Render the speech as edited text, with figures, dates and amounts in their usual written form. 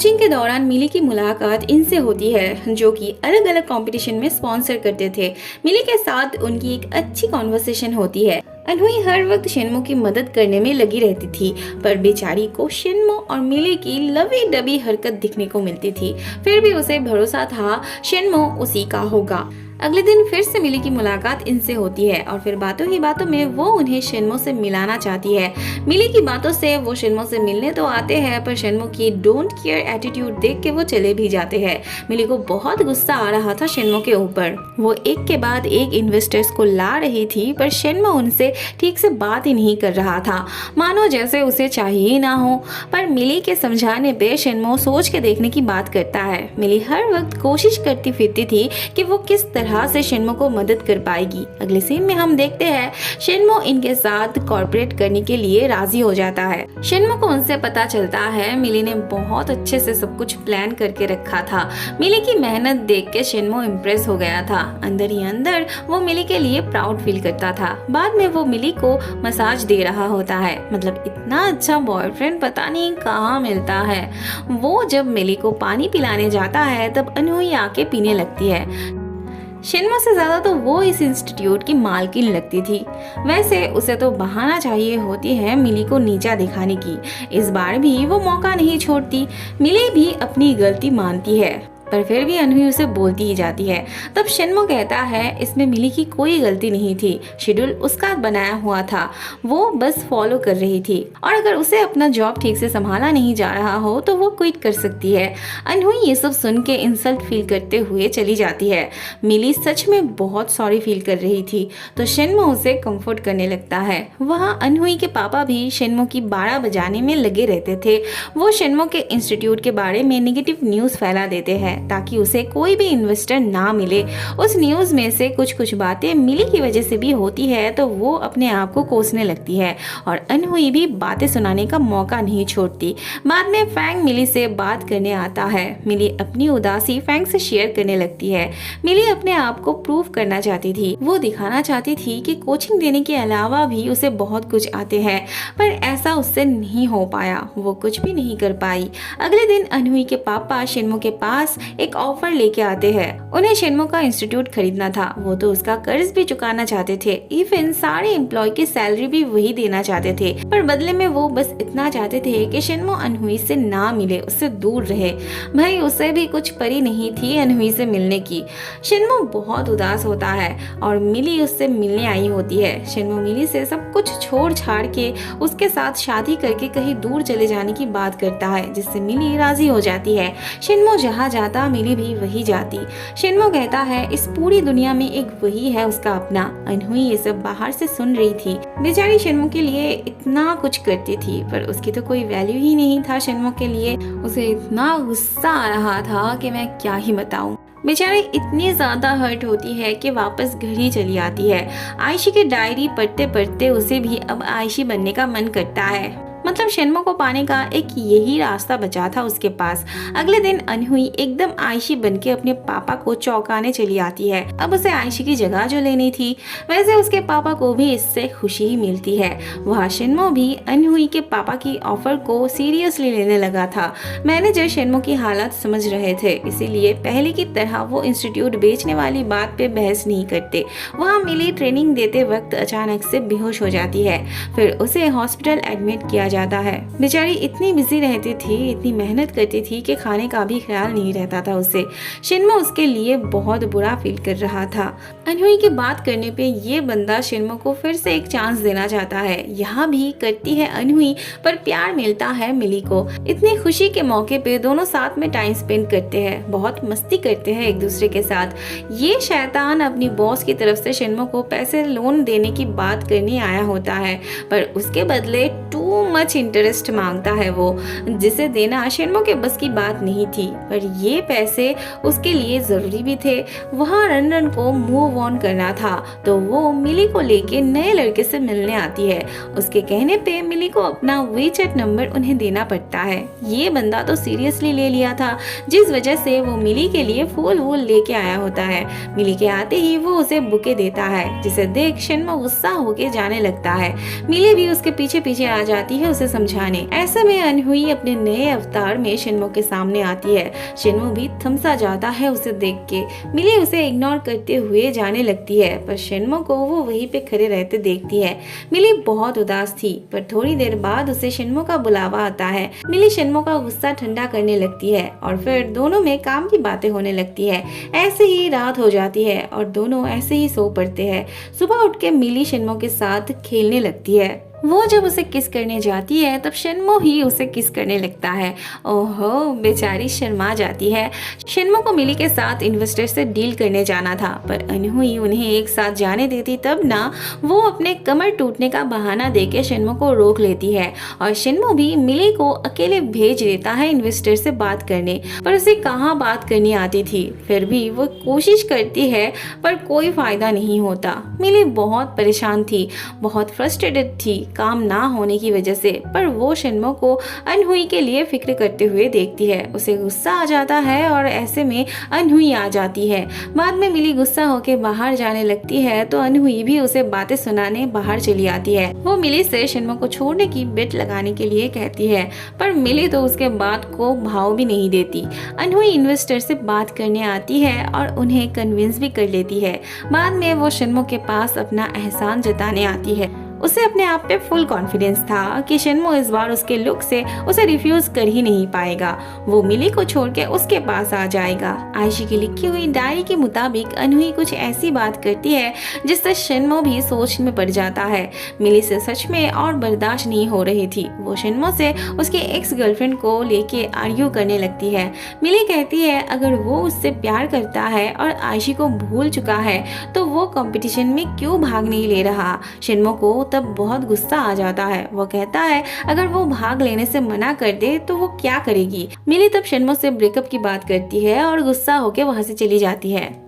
Coaching के दौरान मिली की मुलाकात इनसे होती है जो कि अलग अलग कंपटीशन में स्पॉन्सर करते थे। मिली के साथ उनकी एक अच्छी कॉन्वर्सेशन होती है। अनहुई हर वक्त शेनमो की मदद करने में लगी रहती थी, पर बेचारी को शेनमो और मिली की लवी डबी हरकत दिखने को मिलती थी। फिर भी उसे भरोसा था शेनमो उसी का होगा। अगले दिन फिर से मिली की मुलाकात इनसे होती है और फिर बातों ही बातों में वो उन्हें शेनमो से मिलाना चाहती है। मिली की बातों से वो शेनमो से मिलने तो आते हैं, पर शेनमो की डोंट केयर एटीट्यूड देख के वो चले भी जाते हैं। मिली को बहुत गुस्सा आ रहा था शेनमो के ऊपर। वो एक के बाद एक इन्वेस्टर्स को ला रही थी, पर शेनमो उनसे ठीक से बात ही नहीं कर रहा था, मानो जैसे उसे चाहिए ही ना हो। पर मिली के समझाने पे शेनमो सोच के देखने की बात करता है। मिली हर वक्त कोशिश करती फिरती थी कि वो किस तरह से शेनमो को मदद कर पाएगी। अगले सीन में हम देखते हैं शेनमो इनके साथ कॉर्पोरेट करने के लिए राजी हो जाता है। शेनमो को उनसे पता चलता है मिली ने बहुत अच्छे से सब कुछ प्लान करके रखा था। मिली की मेहनत देख के शेनमो इम्प्रेस हो गया था। अंदर ही अंदर वो मिली के लिए प्राउड फील करता था। बाद में वो मिली को मसाज दे रहा होता है। मतलब इतना अच्छा बॉयफ्रेंड पता नहीं कहाँ मिलता है। वो जब मिली को पानी पिलाने जाता है तब अनहुई आके पीने लगती है। शेनमो से ज्यादा तो वो इस इंस्टीट्यूट की मालकिन लगती थी। वैसे उसे तो बहाना चाहिए होती है मिली को नीचा दिखाने की। इस बार भी वो मौका नहीं छोड़ती। मिली भी अपनी गलती मानती है, पर फिर भी अनहुई उसे बोलती ही जाती है। तब शेनमो कहता है इसमें मिली की कोई गलती नहीं थी, शेड्यूल उसका बनाया हुआ था, वो बस फॉलो कर रही थी और अगर उसे अपना जॉब ठीक से संभाला नहीं जा रहा हो तो वो क्विट कर सकती है। अनहुई ये सब सुन के इंसल्ट फील करते हुए चली जाती है। मिली सच में बहुत सॉरी फील कर रही थी तो शेनमो उसे कंफर्ट करने लगता है। वहाँ अनहुई के पापा भी शेनमो की बाड़ा बजाने में लगे रहते थे। वो शेनमो के इंस्टीट्यूट के बारे में नेगेटिव न्यूज़ फैला देते हैं ताकि उसे कोई भी इन्वेस्टर ना मिले। उस न्यूज़ में से कुछ बातें मिली की वजह से भी होती है तो वो अपने आप को कोसने लगती है और अनहुई भी बातें सुनाने का मौका नहीं छोड़ती। बाद में फैंग मिली से बात करने आता है। मिली अपनी उदासी फैंग से शेयर करने लगती है। मिली अपने आप को प्रूव करना चाहती थी। वो दिखाना चाहती थी कि कोचिंग देने के अलावा भी उसे बहुत कुछ आते हैं, पर ऐसा उससे नहीं हो पाया। वो कुछ भी नहीं कर पाई। अगले दिन अनहुई के पापा शेनमो के पास एक ऑफर लेके आते हैं। उन्हें शेनमो का इंस्टीट्यूट खरीदना था। वो तो उसका कर्ज भी चुकाना चाहते थे, इवन सारे एम्प्लॉय की सैलरी भी वही देना चाहते थे, पर बदले में वो बस इतना चाहते थे कि शेनमो अनहुई से ना मिले, उससे दूर रहे। भाई उसे भी कुछ परी नहीं थी अनहुई से मिलने की। शेनमो बहुत उदास होता है और मिली उससे मिलने आई होती है। शेनमो मिली से सब कुछ छोड़ छाड़ के उसके साथ शादी करके कहीं दूर चले जाने की बात करता है, जिससे मिली राजी हो जाती है। शेनमो जहाँ जाता मिली भी वही जाती। शेनमो कहता है इस पूरी दुनिया में एक वही है उसका अपना। अनहुई ये सब बाहर से सुन रही थी। बेचारी शेनमो के लिए इतना कुछ करती थी, पर उसकी तो कोई वैल्यू ही नहीं था शेनमो के लिए। उसे इतना गुस्सा आ रहा था कि मैं क्या ही बताऊं। बेचारी इतनी ज्यादा हर्ट होती है कि वापस घर ही चली आती है। आयशी की डायरी पढ़ते पढ़ते उसे भी अब आयशी बनने का मन करता है। मतलब शेनमो को पाने का एक यही रास्ता बचा था उसके पास। अगले दिन अनहुई एकदम आयशी बनके अपने पापा को चौंकाने चली आती है। अब उसे आयशी की जगह जो लेनी थी, वैसे उसके पापा को भी इससे खुशी ही मिलती है। वहाँ शेनमो भी अनहुई के पापा की ऑफर को सीरियसली लेने लगा था। मैनेजर शेनमो की हालत समझ रहे थे, इसीलिए पहले की तरह वो इंस्टीट्यूट बेचने वाली बात पे बहस नहीं करते। वहाँ मिली ट्रेनिंग देते वक्त अचानक से बेहोश हो जाती है। फिर उसे हॉस्पिटल एडमिट किया जाता है। बेचारी इतनी बिजी रहती थी, इतनी मेहनत करती थी कि खाने का भी ख्याल नहीं रहता था उसे। शेनमो उसके लिए बहुत बुरा फील कर रहा था। अनहुई की बात करने पे ये बंदा शेनमो को फिर से एक चांस देना चाहता है। यहाँ भी करती है अनहुई, पर प्यार मिलता है मिली को। इतनी खुशी के मौके पे दोनों साथ में टाइम स्पेंड करते हैं, बहुत मस्ती करते हैं एक दूसरे के साथ। ये शैतान अपनी बॉस की तरफ से शेनमो को पैसे लोन देने की बात करने आया होता है, पर उसके बदले टू मच इंटरेस्ट मांगता है वो, जिसे देना शेनमो के बस की बात नहीं थी। पर ये पैसे उसके लिए जरूरी भी थे। वहाँ रन को मूव ऑन करना था तो वो मिली को लेके नए लड़के से मिलने आती है। उसके कहने पे मिली को अपना वीचैट नंबर उन्हें देना पड़ता है। ये बंदा तो सीरियसली ले लिया था, जिस वजह से वो मिली के लिए फूल वूल लेके आया होता है। मिली के आते ही वो उसे बुके देता है, जिसे देख शेनमो गुस्सा होके जाने लगता है। मिली भी उसके पीछे पीछे आ जाती है उसे समझाने। ऐसे में अनहुई अपने नए अवतार में शिन्मो के सामने आती है। शिन्मो भी थमसा जाता है उसे देख के। मिली उसे इग्नोर करते हुए जाने लगती है, पर शिन्मो को वो वहीं पे खड़े रहते देखती है। मिली बहुत उदास थी, पर थोड़ी देर बाद उसे शिन्मो का बुलावा आता है। मिली शिन्मो का गुस्सा ठंडा करने लगती है और फिर दोनों में काम की बातें होने लगती है। ऐसे ही रात हो जाती है और दोनों ऐसे ही सो पड़ते हैं। सुबह उठ के मिली शिन्मो के साथ खेलने लगती है। वो जब उसे किस करने जाती है तब शिन्मो ही उसे किस करने लगता है। ओहो, बेचारी शर्मा जाती है। शिन्मो को मिली के साथ इन्वेस्टर से डील करने जाना था, पर अनहुई उन्हें एक साथ जाने देती तब ना वो अपने कमर टूटने का बहाना देके शिन्मो को रोक लेती है और शिन्मो भी मिली को अकेले भेज देता है इन्वेस्टर से बात करने। पर उसे कहाँ बात करनी आती थी, फिर भी वो कोशिश करती है पर कोई फायदा नहीं होता। मिली बहुत परेशान थी, बहुत फ्रस्ट्रेटेड थी काम ना होने की वजह से, पर वो शिन्मो को अनहुई के लिए फिक्र करते हुए देखती है। उसे गुस्सा आ जाता है और ऐसे में अनहुई आ जाती है। बाद में मिली गुस्सा होके बाहर जाने लगती है तो अनहुई भी उसे बातें सुनाने बाहर चली आती है। वो मिली से शिन्मो को छोड़ने की बेट लगाने के लिए कहती है, पर मिली तो उसके बात को भाव भी नहीं देती। अनहुई इन्वेस्टर से बात करने आती है और उन्हें कन्विंस भी कर लेती है। बाद में वो शिन्मो के पास अपना एहसान जताने आती है। उसे अपने आप पे फुल कॉन्फिडेंस था कि शिन्मो इस बार उसके लुक से उसे रिफ्यूज कर ही नहीं पाएगा। वो मिली को छोड़ के उसके पास आ जाएगा। आयशी की लिखी हुई डायरी के मुताबिक अनहुई कुछ ऐसी बात करती है जिससे शिन्मो भी सोच में पड़ जाता है। मिली से सच में और बर्दाश्त नहीं हो रही थी। वो शिन्मो से उसके एक्स गर्लफ्रेंड को लेके आर्ग्यू करने लगती है। मिली कहती है अगर वो उससे प्यार करता है और आयशी को भूल चुका है तो वो कंपटीशन में क्यों भाग नहीं ले रहा। शिन्मो को तब बहुत गुस्सा आ जाता है। वो कहता है अगर वो भाग लेने से मना कर दे तो वो क्या करेगी। मिली तब शिन्मो से ब्रेकअप की बात करती है और गुस्सा होकर वहां से चली जाती है।